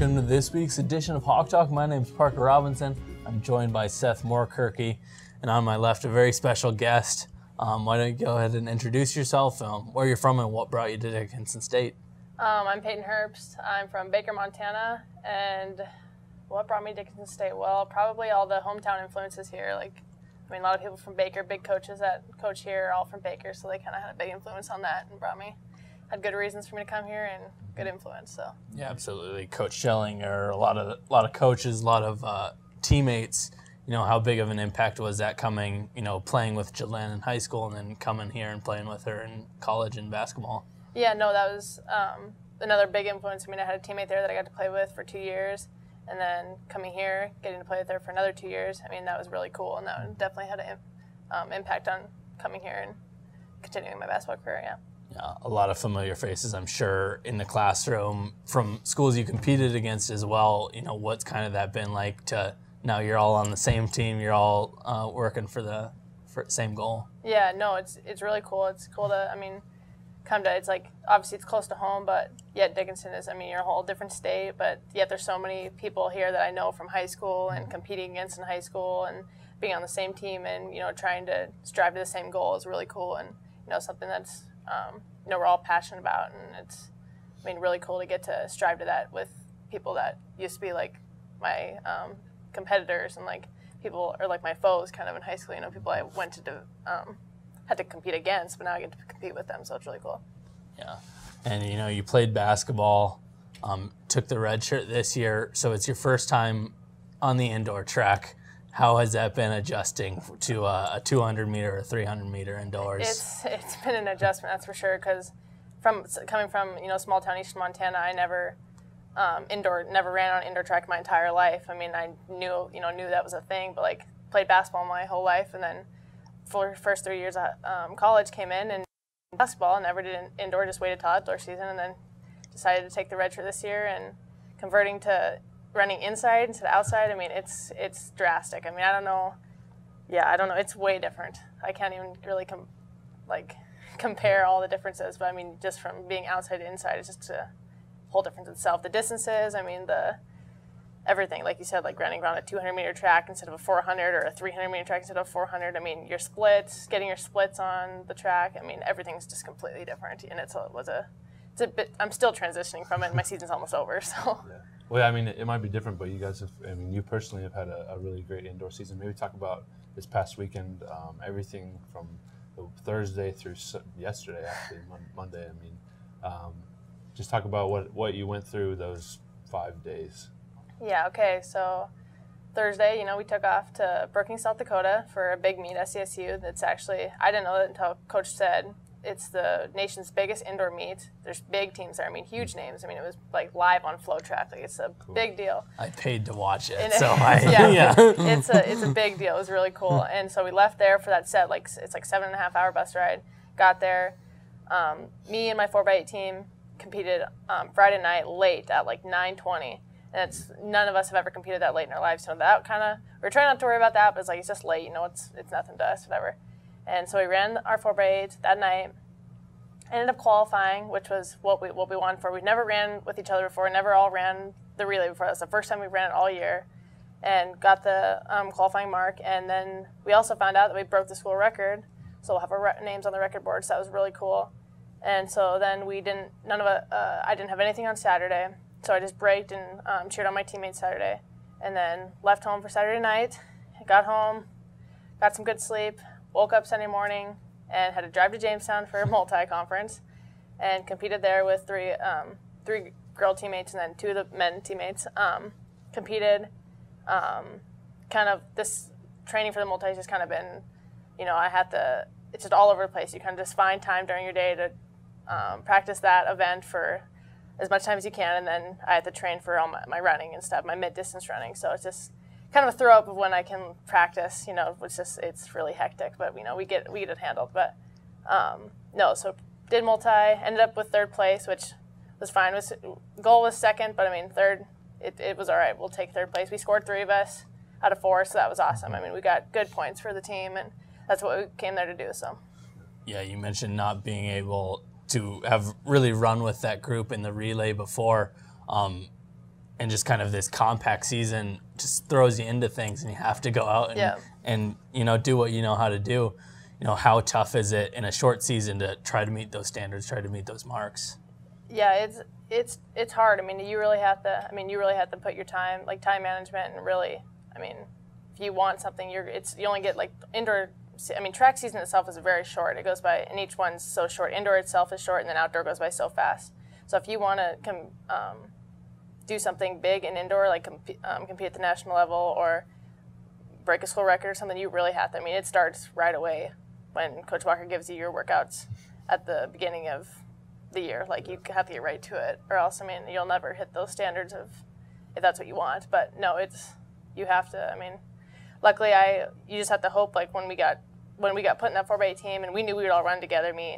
welcome to this week's edition of Hawk Talk. My name is Parker Robinson. I'm joined by Seth Moorkirky, and on my left, a very special guest. Why don't you go ahead and introduce yourself, where you're from, and what brought you to Dickinson State? I'm Peyton Herbst. I'm from Baker, Montana, and what brought me to Dickinson State? Well, probably all the hometown influences here. A lot of people from Baker, big coaches that coach here are all from Baker, so they kind of had a big influence on that and had good reasons for me to come here and good influence. So yeah, absolutely. Coach Schelling, or a lot of coaches, a lot of teammates. You know, how big of an impact was that coming? You know, playing with Jalen in high school and then coming here and playing with her in college in basketball. Yeah, no, that was another big influence. I had a teammate there that I got to play with for 2 years, and then coming here, getting to play with her for another 2 years. That was really cool, and that definitely had an impact on coming here and continuing my basketball career. Yeah. Yeah, a lot of familiar faces, I'm sure, in the classroom from schools you competed against as well. You know, what's kind of that been like to now you're all on the same team, you're all working for the same goal? Yeah, no, it's really cool. It's cool to, come to, it's like, obviously it's close to home, but yet Dickinson is, you're a whole different state, but yet there's so many people here that I know from high school and competing against in high school and being on the same team and, trying to strive to the same goal is really cool and, something that's, we're all passionate about, and it's, really cool to get to strive to that with people that used to be like my competitors and like people or like my foes kind of in high school. People I went to had to compete against, but now I get to compete with them, so it's really cool. Yeah, and you played basketball, took the red shirt this year, so it's your first time on the indoor track. How has that been adjusting to a 200-meter or 300-meter indoors? It's been an adjustment, that's for sure, because coming from small town Eastern Montana, I never ran on indoor track my entire life. I knew that was a thing, but played basketball my whole life, and then for the first 3 years college came in and basketball, never did indoor, just waited till outdoor season, and then decided to take the red shirt this year and converting to running inside instead of outside. It's drastic. I don't know. Yeah, I don't know. It's way different. I can't even really compare all the differences, but just from being outside to inside, it's just a whole difference itself. The distances, the everything, like you said, running around a 200-meter track instead of a 400 or a 300-meter track instead of 400. Your splits, getting your splits on the track. everything's just completely different, and it's a bit. I'm still transitioning from it. My season's almost over, so. Yeah. Well, it might be different, but you guys have, you personally have had a really great indoor season. Maybe talk about this past weekend, everything from Thursday through yesterday, actually, Monday. Just talk about what you went through those 5 days. Yeah, okay. So Thursday, we took off to Brookings, South Dakota for a big meet, SCSU. That's actually, I didn't know that until Coach said, it's the nation's biggest indoor meet. There's big teams there. Huge names. It was live on Flow Track. It's a big deal. I paid to watch it, yeah. It's a big deal. It was really cool. And so we left there for that set. It's 7.5 hour bus ride. Got there. Me and my 4x8 team competed Friday night late at 9:20. And none of us have ever competed that late in our lives. So that we're trying not to worry about that, but it's just late. It's nothing to us, whatever. And so we ran our 4x8 that night, ended up qualifying, which was what we wanted for. We never ran with each other before, never all ran the relay before. That's the first time we ran it all year, and got the qualifying mark. And then we also found out that we broke the school record, so we'll have our names on the record board, so that was really cool. And so then I didn't have anything on Saturday, so I just braked and cheered on my teammates Saturday, and then left home for Saturday night, got home, got some good sleep, woke up Sunday morning and had to drive to Jamestown for a multi-conference and competed there with three girl teammates and then 2 of the men teammates. Competed. This training for the multi has just kind of been, it's just all over the place. You kind of just find time during your day to practice that event for as much time as you can, and then I have to train for all my running and stuff, my mid-distance running. So it's just kind of a throw up of when I can practice, it's really hectic, but we get it handled. But so did multi, ended up with 3rd place, which was fine. Goal was 2nd, but 3rd, it was all right. We'll take 3rd place. We scored 3 of us out of 4, so that was awesome. We got good points for the team, and that's what we came there to do. So. Yeah, you mentioned not being able to have really run with that group in the relay before. and just kind of this compact season just throws you into things, and you have to go out and do what you know how to do. How tough is it in a short season to try to meet those standards, try to meet those marks? Yeah, it's hard. I mean, you really have to put your time management, and really, I mean, if you want something, you only get like indoor. I mean, track season itself is very short. It goes by, and each one's so short. Indoor itself is short, and then outdoor goes by so fast. So if you want to do something big in indoor, like compete at the national level or break a school record or something, you really have to. I mean, it starts right away when Coach Walker gives you your workouts at the beginning of the year. Like, you have to get right to it, or else, I mean, you'll never hit those standards if that's what you want. But no, you have to. I mean, luckily, you just have to hope. Like when we got put in that 4x8 team, and we knew we would all run together, me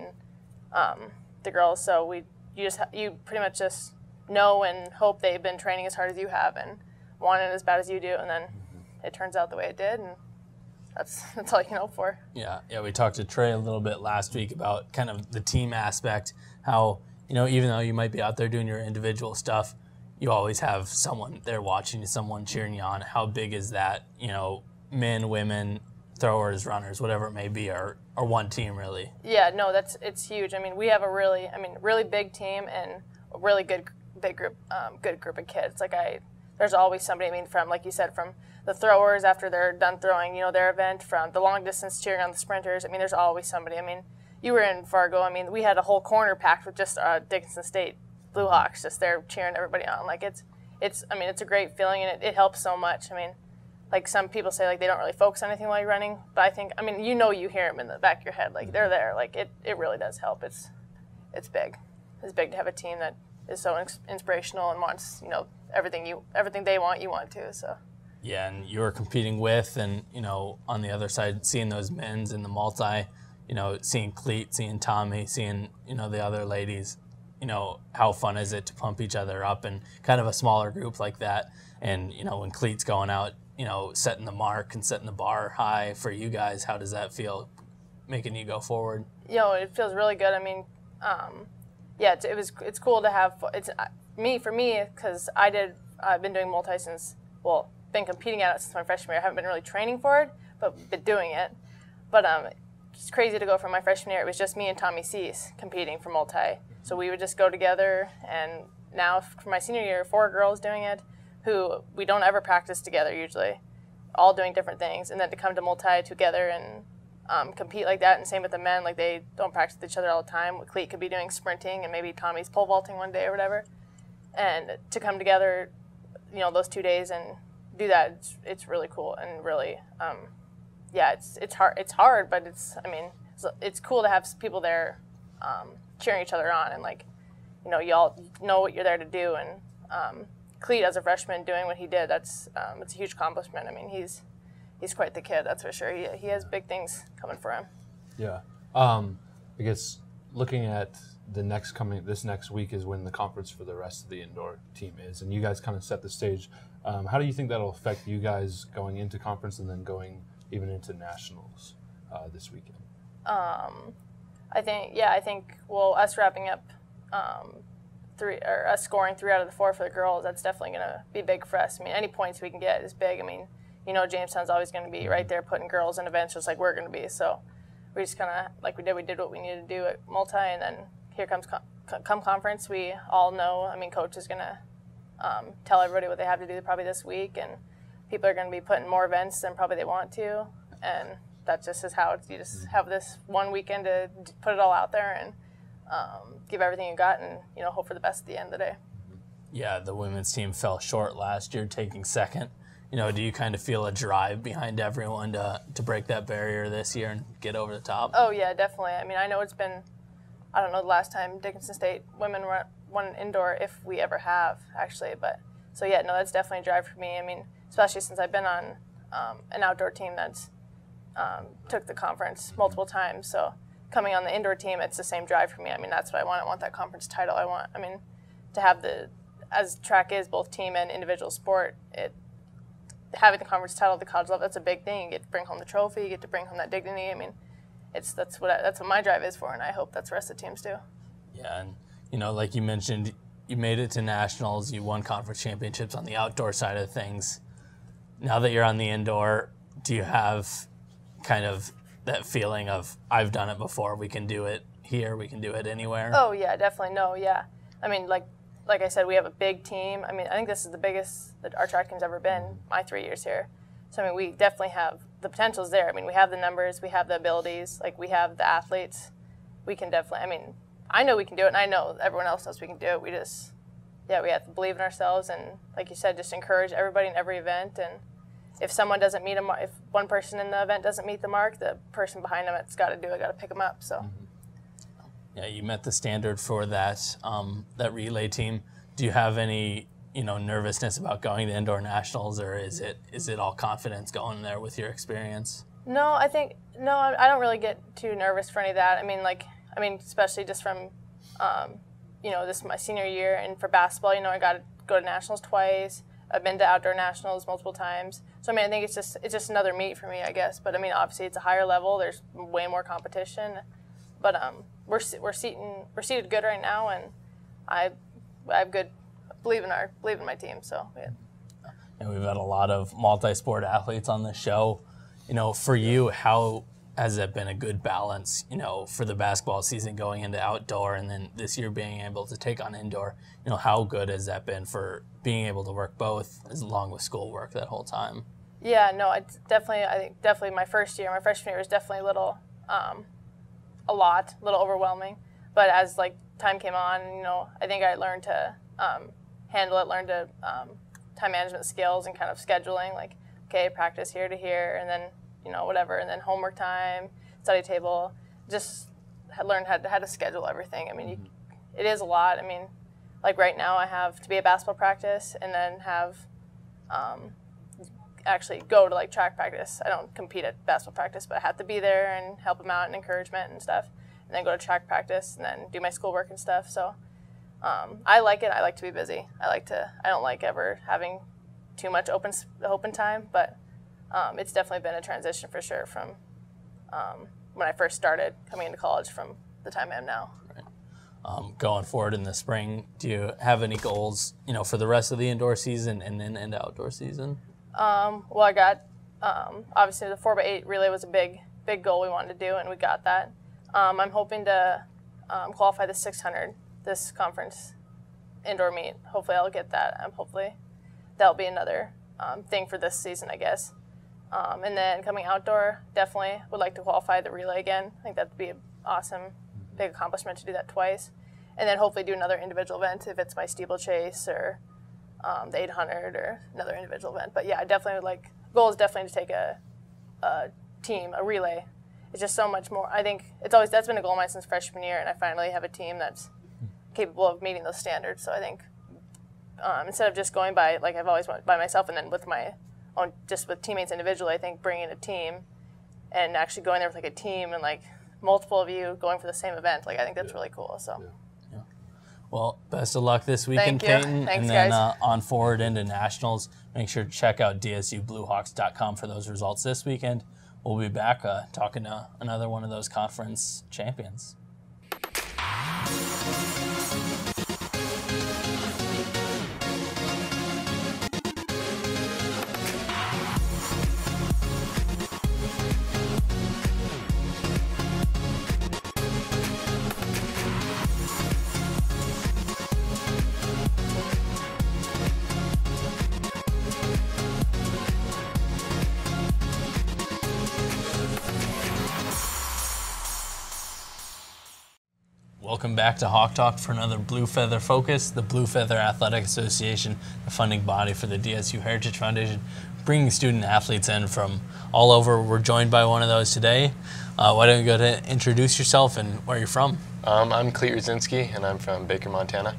and the girls. So you pretty much just know and hope they've been training as hard as you have and want it as bad as you do, and then it turns out the way it did, and that's all you can hope for. Yeah. We talked to Trey a little bit last week about kind of the team aspect, how, even though you might be out there doing your individual stuff, you always have someone there watching you, someone cheering you on. How big is that, men, women, throwers, runners, whatever it may be, are one team really? Yeah, no, it's huge. I mean, we have a really big team and a really good group of kids. Like there's always somebody. I mean, from, like you said, from the throwers after they're done throwing, their event, from the long distance cheering on the sprinters. I mean, there's always somebody. I mean, you were in Fargo. I mean, we had a whole corner packed with just Dickinson State Blue Hawks just there cheering everybody on. Like it's a great feeling, and it helps so much. I mean, like some people say, like they don't really focus on anything while you're running, but I think, you hear them in the back of your head, like they're there. Like it really does help. It's big. It's big to have a team that is so inspirational and wants, everything they want, you want too. So. Yeah, and you're competing with, and on the other side, seeing those men's in the multi, seeing Cleet, seeing Tommy, seeing the other ladies. How fun is it to pump each other up in kind of a smaller group like that? And when Cleet's going out, setting the mark and setting the bar high for you guys, how does that feel, making you go forward? It feels really good. I mean, it's cool to have. For me, because I've been doing multi since, been competing at it since my freshman year. I haven't been really training for it, but been doing it. But it's crazy to go from my freshman year. It was just me and Tommy Cease competing for multi. So we would just go together, and now for my senior year, 4 girls doing it, who we don't ever practice together usually, all doing different things, and then to come to multi together and compete like that, and same with the men, like they don't practice with each other all the time. Cleet could be doing sprinting, and maybe Tommy's pole vaulting one day or whatever, and to come together, those 2 days and do that, it's really cool, and really, it's hard, but it's cool to have people there cheering each other on, and y'all know what you're there to do, and Cleet as a freshman doing what he did, it's a huge accomplishment. I mean, he's quite the kid, that's for sure. He has big things coming for him. Yeah. I guess looking at this next week is when the conference for the rest of the indoor team is, and you guys kind of set the stage. How do you think that'll affect you guys going into conference and then going even into nationals this weekend? I think us wrapping up us scoring 3 out of the 4 for the girls, that's definitely going to be big for us. I mean, any points we can get is big. I mean, Jamestown's always going to be right there putting girls in events just like we're going to be. So we just kind of, like we did what we needed to do at multi, and then here comes come conference. We all know, Coach is going to tell everybody what they have to do probably this week, and people are going to be putting more events than probably they want to, and that just is how you just have this one weekend to put it all out there and give everything you got, and hope for the best at the end of the day. Yeah, the women's team fell short last year, taking second. Do you kind of feel a drive behind everyone to break that barrier this year and get over the top? Oh yeah, definitely. I know it's been, I don't know the last time Dickinson State women won indoor, if we ever have actually, but so yeah, no, that's definitely a drive for me. Especially since I've been on an outdoor team that's took the conference multiple times, so coming on the indoor team, it's the same drive for me. That's what I want. I want that conference title. I want, to have as track is both team and individual sport, having the conference title at the college level, that's a big thing. You get to bring home the trophy, you get to bring home that dignity. That's what my drive is for, and I hope that's the rest of the teams too. Yeah, and like you mentioned, you made it to nationals, you won conference championships on the outdoor side of things. Now that you're on the indoor, do you have kind of that feeling of, I've done it before, we can do it here, we can do it anywhere? Oh, yeah, definitely. No, yeah. I mean, like I said, we have a big team. I mean, I think this is the biggest that our track team's ever been, my 3 years here. So, I mean, we definitely have, the potential's there. I mean, we have the numbers, we have the abilities, like, we have the athletes. We can definitely, I mean, I know we can do it, and I know everyone else knows we can do it. We just, yeah, we have to believe in ourselves, and like you said, just encourage everybody in every event. And if someone doesn't meet if one person in the event doesn't meet the mark, the person behind them has got to do it, got to pick them up. So. Yeah, you met the standard for that that relay team. Do you have any nervousness about going to indoor nationals, or is it all confidence going there with your experience? No, I don't really get too nervous for any of that. I mean, especially just from this is my senior year, and for basketball, I got to go to nationals twice. I've been to outdoor nationals multiple times. So I mean, I think it's just another meet for me, I guess. But I mean, obviously it's a higher level. There's way more competition. But we're seated good right now, and I have good believe in my team. So yeah. And we've had a lot of multi-sport athletes on the show. For you, how has that been a good balance? For the basketball season going into outdoor, and then this year being able to take on indoor. How good has that been for being able to work both, along with schoolwork that whole time? Yeah, no, I think definitely my freshman year was definitely a little overwhelming. But as time came on, I think I learned to handle it, learned to time management skills and kind of scheduling, like, okay, practice here to here, and then whatever, and then homework time, study table. Just learned how to schedule everything. I mean, it is a lot. I mean, like right now, I have to be at basketball practice and then have actually go to track practice. I don't compete at basketball practice, but I have to be there and help them out and encouragement and stuff, and then go to track practice and then do my schoolwork and stuff. So I like it. I like to be busy. I don't like ever having too much open time, but it's definitely been a transition for sure from when I first started coming into college from the time I am now. Right. Going forward in the spring, do you have any goals, for the rest of the indoor season and then into outdoor season? Well, I got obviously the 4x8 relay was a big goal we wanted to do, and we got that. I'm hoping to qualify the 600 this conference indoor meet. Hopefully, I'll get that. Hopefully, that'll be another thing for this season, I guess. And then coming outdoor, definitely would like to qualify the relay again. I think that'd be an awesome, big accomplishment to do that twice. And then hopefully do another individual event if it's my steeplechase or the 800 or another individual event. But yeah, I definitely would goal is definitely to take a team, a relay. It's just so much more. I think that's been a goal of mine since freshman year, and I finally have a team that's capable of meeting those standards. So I think instead of just going by, I've always went by myself and then with my own, just with teammates individually, I think bringing a team and actually going there with a team and multiple of you going for the same event, I think that's really cool. So. Yeah. Well, best of luck this weekend, Thank you. Peyton. Thanks, and then guys. On forward into nationals, make sure to check out dsubluehawks.com for those results this weekend. We'll be back talking to another one of those conference champions. Welcome back to Hawk Talk for another Blue Feather Focus. The Blue Feather Athletic Association, the funding body for the DSU Heritage Foundation, bringing student athletes in from all over. We're joined by one of those today. Why don't you go to introduce yourself and where you're from? I'm Cleet Rudzinski, and I'm from Baker, Montana.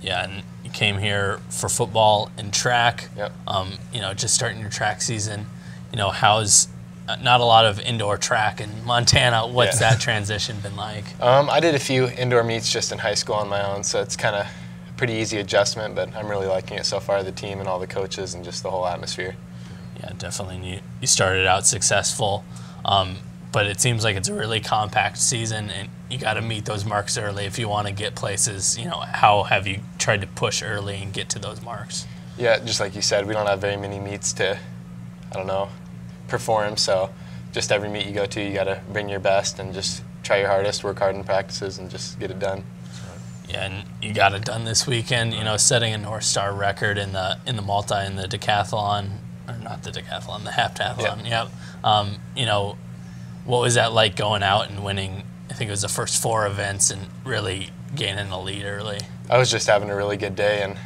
Yeah, and you came here for football and track. Yep. Just starting your track season. How's not a lot of indoor track in Montana. What's that transition been like? I did a few indoor meets just in high school on my own, so it's kind of pretty easy adjustment, but I'm really liking it so far, the team and all the coaches and just the whole atmosphere. Yeah, definitely. You started out successful. but it seems like it's a really compact season, and you got to meet those marks early if you want to get places. How have you tried to push early and get to those marks? Yeah, just like you said, we don't have very many meets to, perform. So just every meet you go to, you got to bring your best and just try your hardest, work hard in practices, and just get it done. Yeah, and you got it done this weekend. Setting a North Star record in the decathlon, or not the decathlon, the heptathlon. Yep. What was that like going out and winning? I think it was the first 4 events and really gaining the lead early. I was just having a really good day, and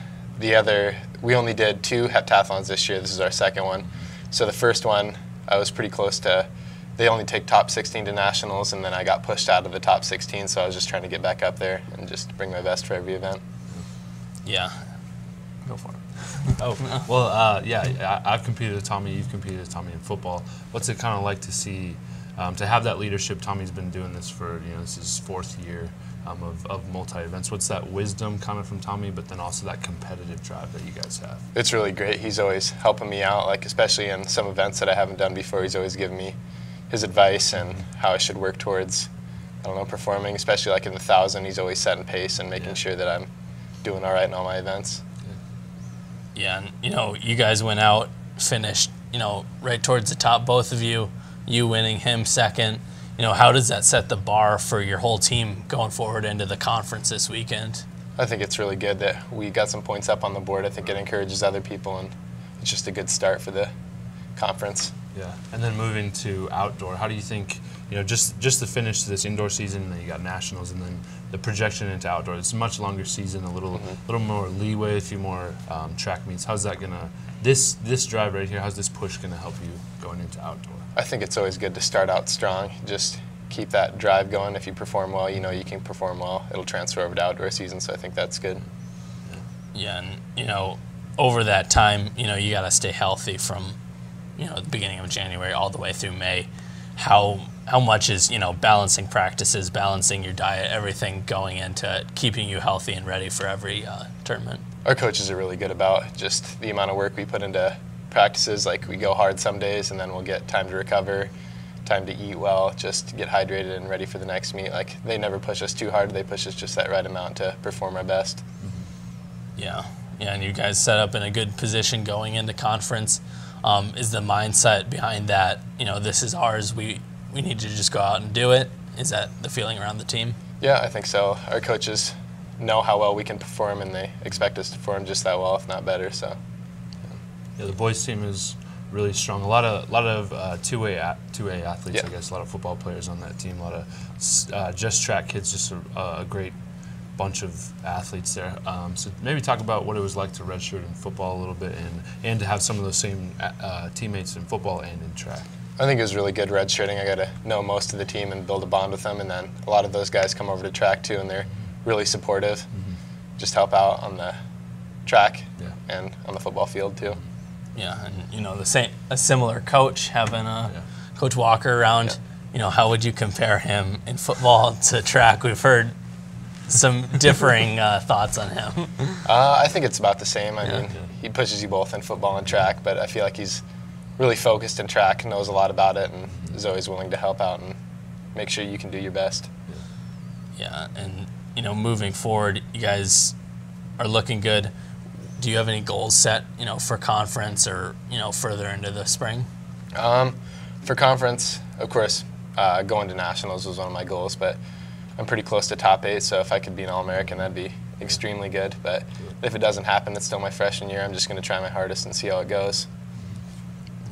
we only did 2 heptathlons this year. This is our second one. So the first one, I was pretty close to. They only take top 16 to nationals, and then I got pushed out of the top 16. So I was just trying to get back up there and just bring my best for every event. Yeah, go for it. Oh, well, yeah, I've competed with Tommy. You've competed with Tommy in football. What's it kind of like to see, to have that leadership? Tommy's been doing this for, this is his 4th year of multi-events. What's that wisdom kind of from Tommy, but then also that competitive drive that you guys have? It's really great. He's always helping me out, like especially in some events that I haven't done before. He's always giving me his advice and how I should work towards, performing, especially like in the 1,000. He's always setting pace and making sure that I'm doing all right in all my events. Yeah, and you guys went out, finished, right towards the top, both of you winning, him second. How does that set the bar for your whole team going forward into the conference this weekend? I think it's really good that we got some points up on the board. I think it encourages other people, and it's just a good start for the conference. Yeah, and then moving to outdoor, how do you think, just the finish to this indoor season, and then you got nationals, and then the projection into outdoor? It's a much longer season, a little more leeway, a few more track meets. How's that gonna, this drive right here, how's this push gonna help you going into outdoor? I think it's always good to start out strong. Just keep that drive going. If you perform well, you can perform well. It'll transfer over to outdoor season, so I think that's good. Yeah, and over that time, you got to stay healthy from, the beginning of January all the way through May. How much is, balancing practices, balancing your diet, everything going into keeping you healthy and ready for every tournament? Our coaches are really good about just the amount of work we put into practices. Like we go hard some days, and then we'll get time to recover, time to eat well, just get hydrated and ready for the next meet. Like they never push us too hard. They push us just that right amount to perform our best. Yeah, and you guys set up in a good position going into conference. Is the mindset behind that, this is ours, we need to just go out and do it? Is that the feeling around the team? Yeah, I think so. Our coaches know how well we can perform, and they expect us to perform just that well, if not better. So. Yeah, the boys team is really strong. A lot of two-way athletes, yeah. I guess. A lot of football players on that team. A lot of just track kids. Just a great bunch of athletes there. So maybe talk about what it was like to redshirt in football a little bit, and to have some of those same teammates in football and in track. I think it was really good redshirting. I got to know most of the team and build a bond with them, and then a lot of those guys come over to track too, and they're really supportive. Just help out on the track and on the football field too. Yeah, and a similar coach, having Coach Walker around. How would you compare him in football to track? We've heard some differing thoughts on him. I think it's about the same. I mean, he pushes you both in football and track, but I feel like he's really focused in track, knows a lot about it, and is always willing to help out and make sure you can do your best. Yeah, and moving forward, you guys are looking good. Do you have any goals set, for conference or, further into the spring? For conference, of course, going to nationals was one of my goals, but I'm pretty close to top 8, so if I could be an All-American, that'd be extremely good. But if it doesn't happen, it's still my freshman year. I'm just going to try my hardest and see how it goes.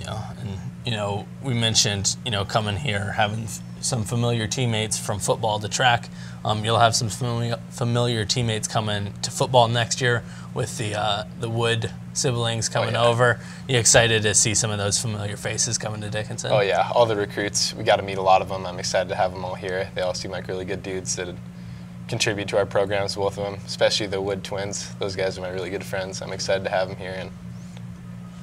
Yeah, and, we mentioned, coming here, having some familiar teammates from football to track. You'll have some familiar teammates coming to football next year with the Wood siblings coming over. You excited to see some of those familiar faces coming to Dickinson? Oh yeah, all the recruits. We got to meet a lot of them. I'm excited to have them all here. They all seem like really good dudes that contribute to our programs, both of them, especially the Wood twins. Those guys are my really good friends. I'm excited to have them here and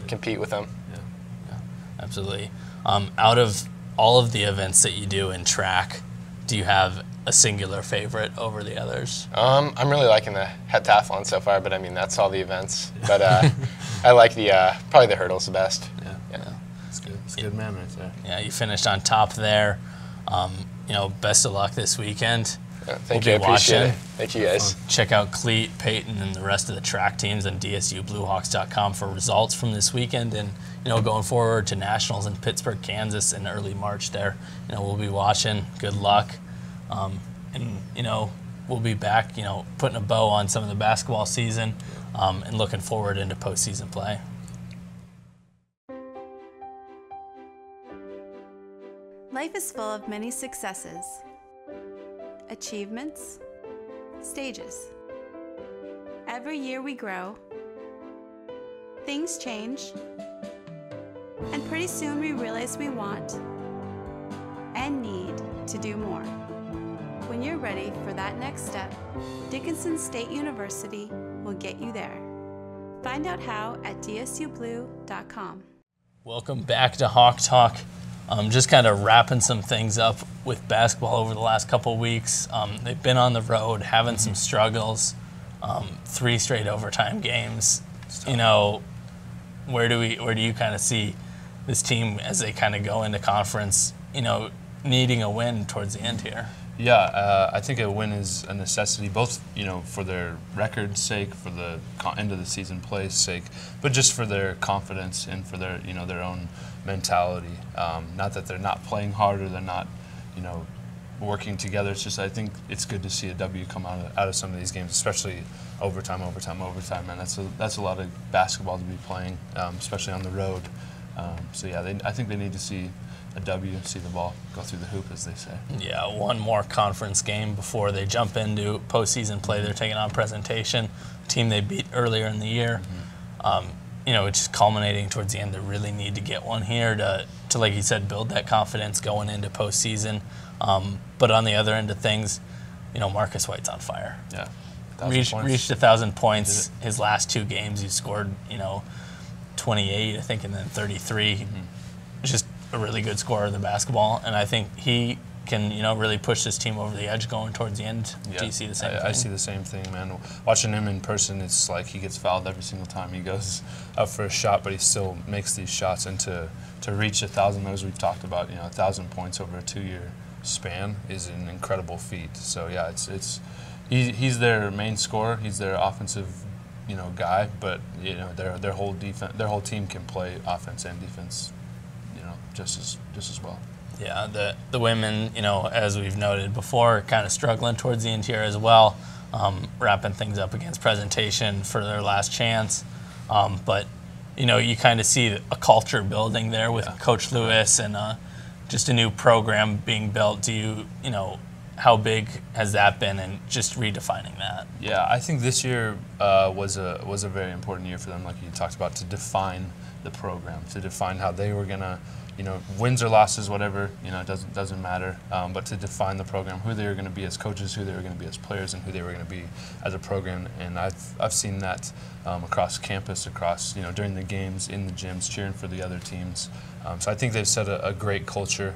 compete with them. Yeah, absolutely. Out of all of the events that you do in track, do you have a singular favorite over the others? I'm really liking the heptathlon so far, but I mean, that's all the events. But I like probably the hurdles the best. Yeah. It's good. It's a good man right there. Yeah, you finished on top there. Best of luck this weekend. Thank you. I appreciate it. Thank you, guys. Check out Cleat, Peyton, and the rest of the track teams on DSUBlueHawks.com for results from this weekend. And, going forward to Nationals in Pittsburgh, Kansas in early March there. We'll be watching. Good luck. We'll be back, putting a bow on some of the basketball season and looking forward into postseason play. Life is full of many successes, achievements, stages. Every year we grow, things change, and pretty soon we realize we want and need to do more. When you're ready for that next step, Dickinson State University will get you there. Find out how at dsublue.com. Welcome back to Hawk Talk. Just kind of wrapping some things up with basketball over the last couple of weeks. They've been on the road, having some struggles, 3 straight overtime games. Where do you kind of see this team as they kind of go into conference, needing a win towards the end here? Yeah, I think a win is a necessity, both for their record's sake, for the end of the season play's sake, but just for their confidence and for their their own mentality. Not that they're not playing hard or they're not working together. It's just I think it's good to see a W come out of some of these games, especially overtime. Man, that's a lot of basketball to be playing, especially on the road. So yeah, I think they need to see a W, see the ball go through the hoop, as they say. Yeah, one more conference game before they jump into postseason play. They're taking on Presentation, a team they beat earlier in the year. It's just culminating towards the end. They really need to get one here to like you said, build that confidence going into postseason. But on the other end of things, Marcus White's on fire. Yeah, reached 1,000 points his last 2 games. He scored 28, I think, and then 33. Just a really good scorer of the basketball, and I think he can, really push this team over the edge going towards the end. Yeah. Do you see the same thing? I see the same thing, man. Watching him in person, it's like he gets fouled every single time he goes up for a shot, but he still makes these shots. And to reach 1,000, as we've talked about, 1,000 points over a 2-year span is an incredible feat. So yeah, he's their main scorer. He's their offensive, guy, but their whole team can play offense and defense, just as well. Yeah, the women, as we've noted before, kind of struggling towards the end here as well, wrapping things up against Presentation for their last chance. But, you kind of see a culture building there with Coach Lewis and just a new program being built. Do you, how big has that been and just redefining that? Yeah, I think this year was a very important year for them, like you talked about, to define the program, to define how they were going to, wins or losses, whatever, it doesn't matter, but to define the program, who they were going to be as coaches, who they were going to be as players, and who they were going to be as a program. And I've seen that across campus, across, during the games, in the gyms, cheering for the other teams. So I think they've set a great culture,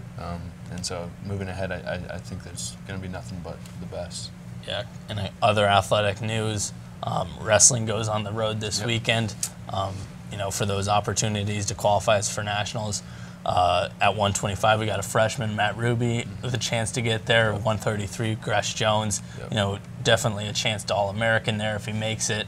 and so moving ahead, I think there's going to be nothing but the best. Yeah, and other athletic news, wrestling goes on the road this weekend, for those opportunities to qualify us for nationals. At 125, we got a freshman, Matt Ruby, with a chance to get there. 133, Gresh Jones. Definitely a chance to All-American there if he makes it.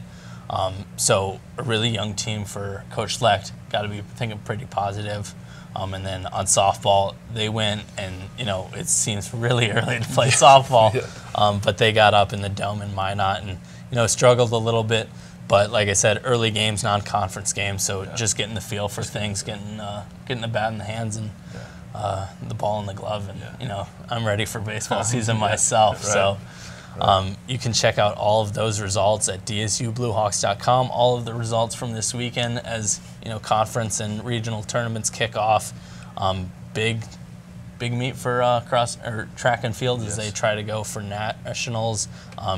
So a really young team for Coach Lecht. Got to be thinking pretty positive. And then on softball, they went, and it seems really early to play softball, but they got up in the Dome in Minot and struggled a little bit. But like I said, early games, non-conference games, so just getting the feel for things, getting the bat in the hands and the ball in the glove, and I'm ready for baseball season myself. So you can check out all of those results at DSUBlueHawks.com. All of the results from this weekend as conference and regional tournaments kick off. Big meet for track and field as they try to go for nationals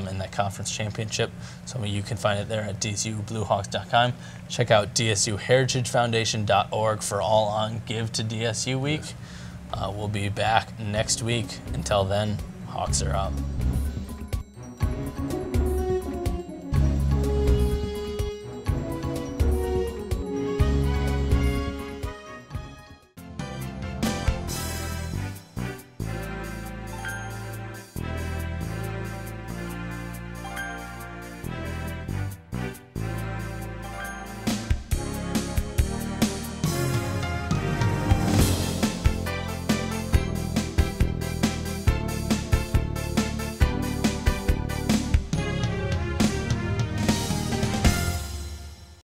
in that conference championship. So you can find it there at DSUBlueHawks.com. Check out DSUHeritageFoundation.org for all on Give to DSU Week. We'll be back next week. Until then, Hawks are up.